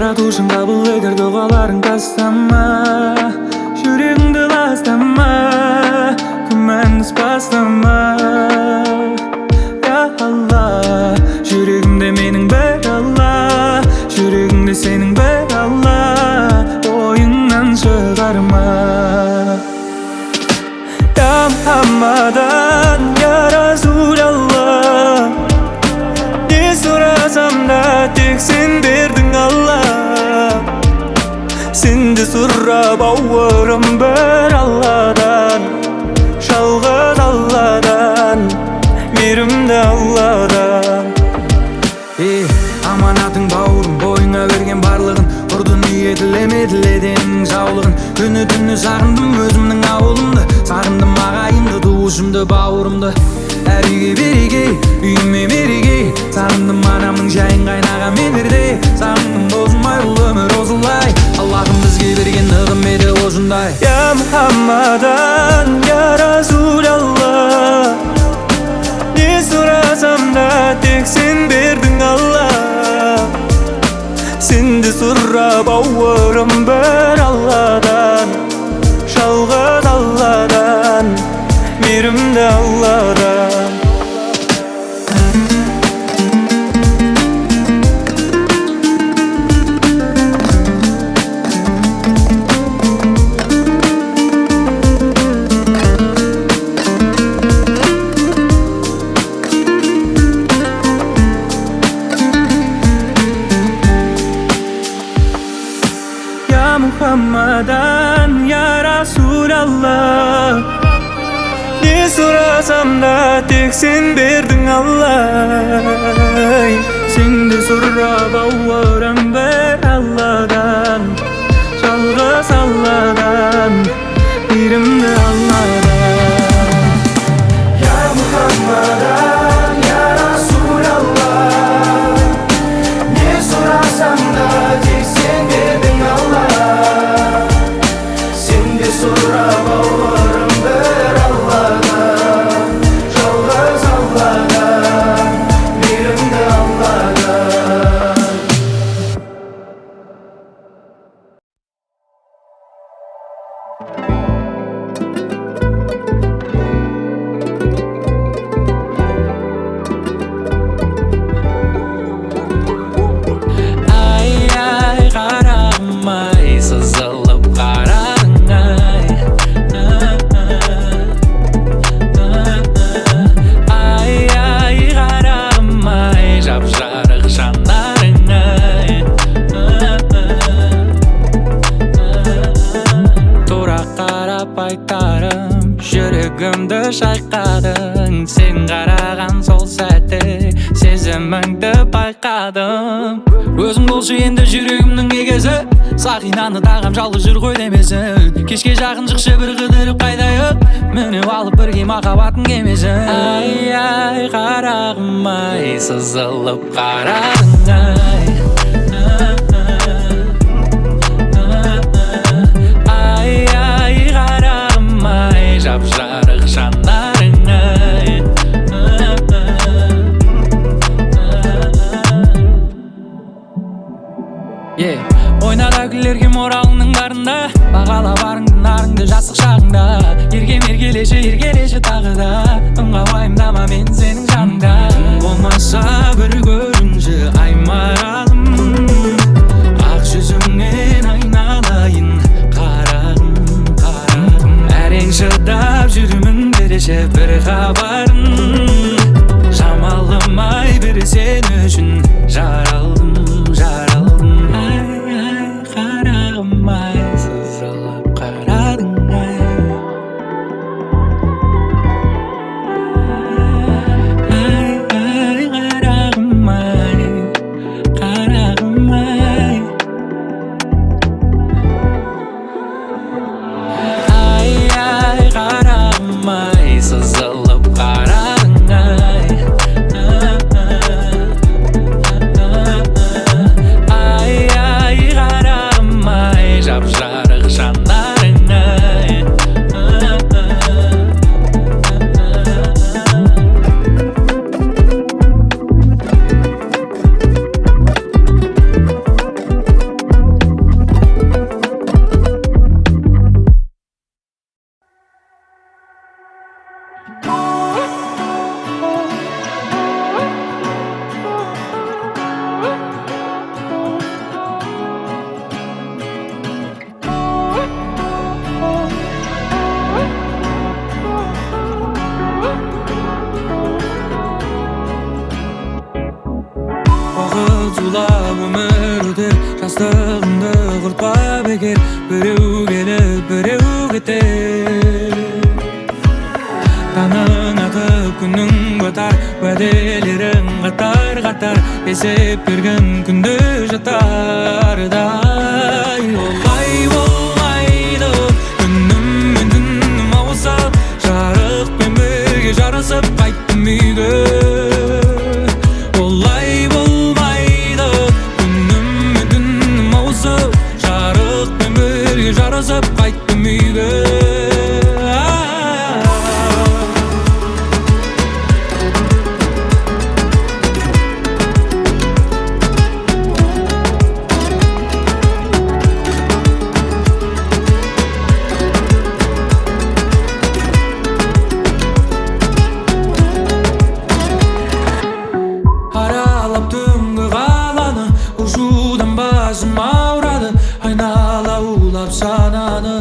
Жаратушың қабыл етер дұғаларың тастама, жүрегіңді ластама, күмәнсіз бастама. Я Алла, жүрегімде менің бір Алла, жүрегіңде сенің бір Алла, ойыңнан шығарма. Я Мухаммадан, я Расулалла, не сұрасам да тек сен бердің Алла. Сенді сұрап ауырым бір Алладан, жалғыз Алладан, мейірімді Алладан. Аманатың бауырым, бойыңа берген барлығын, ұрдың үйе тілемеділеден жаулығын. Күні түні сағындым өзімнің ауылымды, сағындым ағайынды, туышымды, бауырымды. Әр үйге береке, үйіме мереке, сағындым анамның жайын, қайнаған менерде. Сағындым досым-ай, бұл өмір осылай, Аллахым бізге берген нығым еді осындай. Я Мухаммадан, я Расулалла, не сұрасам да тек сен бердің Алла. Сенді сұрап ауырым бір Алладан, жалғыз Алладан, мейірімді Алладан. Я Мухаммадан, я Расулалла, не сұрасам да тек сен бердің Алла. Сенді сұрап ауырым бір Алладан, жалғыз Алладан, мейірімді Алладан. Я Мухаммадан, я Расулалла, не сұрасам да тек сен бердің Алла. Сенді сұрап ауырым бір Алладан, жалғыз Алладан, мейірімді Алладан. Ай-ай, қарағым-ай, сызылып қарадың-ай. Ай-ай, қарағым-ай, жап-жарық жанарың-ай. Тура қарап айтарым, жүрегімді шайқадың. Сен қараған сол сәтте сезіміңді байқадым. Өзің болшы енді жүрегімнің егесі, сақинаны тағам жалғыз жүр ғой демесін. Кешке жақын шықшы бір қыдырып қайдайық, мініп алып бірге махаббаттың кемесін. Ай-ай, қарағым-ай, сызылып қарадың-ай. Ай-ай, қарағым-ай, жап-жарық жанарың-ай. Ойнада күлер кем оралының барында, бағала барыңды нарыңды жастық шағыңда. Еркем еркелеші тағы да, тұнға уайымдама мен сенің жаныңда. Түн болмаса бір көрінші ай маралым, ақ жүзіңнен айналайын қарағым, қарағым. Әрең шыдап жүрмін береші бір хабарын, жамалым-ай бір сен үшін жаралдым, жаралдым. Ай-ай, қарағым-ай, сызылып қарадың-ай. Ай-ай, қарағым-ай, қарағым-ай. Ай-ай, қарағым-ай, сызылып қарадың-ай. күнүң батар, уәделерің қатар есеп берген күндө жатардай. Олай болмайды, күнім мен түнім ауыса, жарықпен бірге жарысып қайттым үйге. Олай болмайды, күнім мен түнім ауыса, жарықпен бірге жарысып қайттым үйге. Ушудан басым ауырады, айнала улап сананы.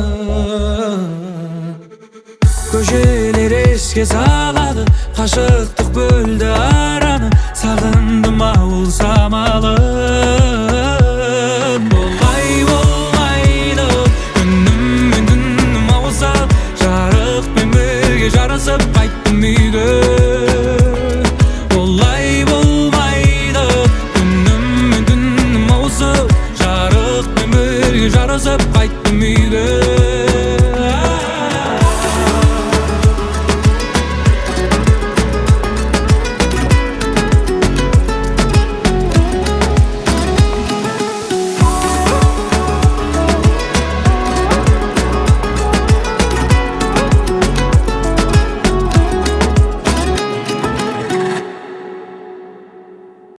Көшелер еске салады, қашықтық бөлді араны, сағындым ауыл самалын. Олай болмайды, күнім мен түнім ауыса, жарықпен бірге жарысып қайттым үйге. Олай болмайды, жарықпен бірге жарысып қайттым.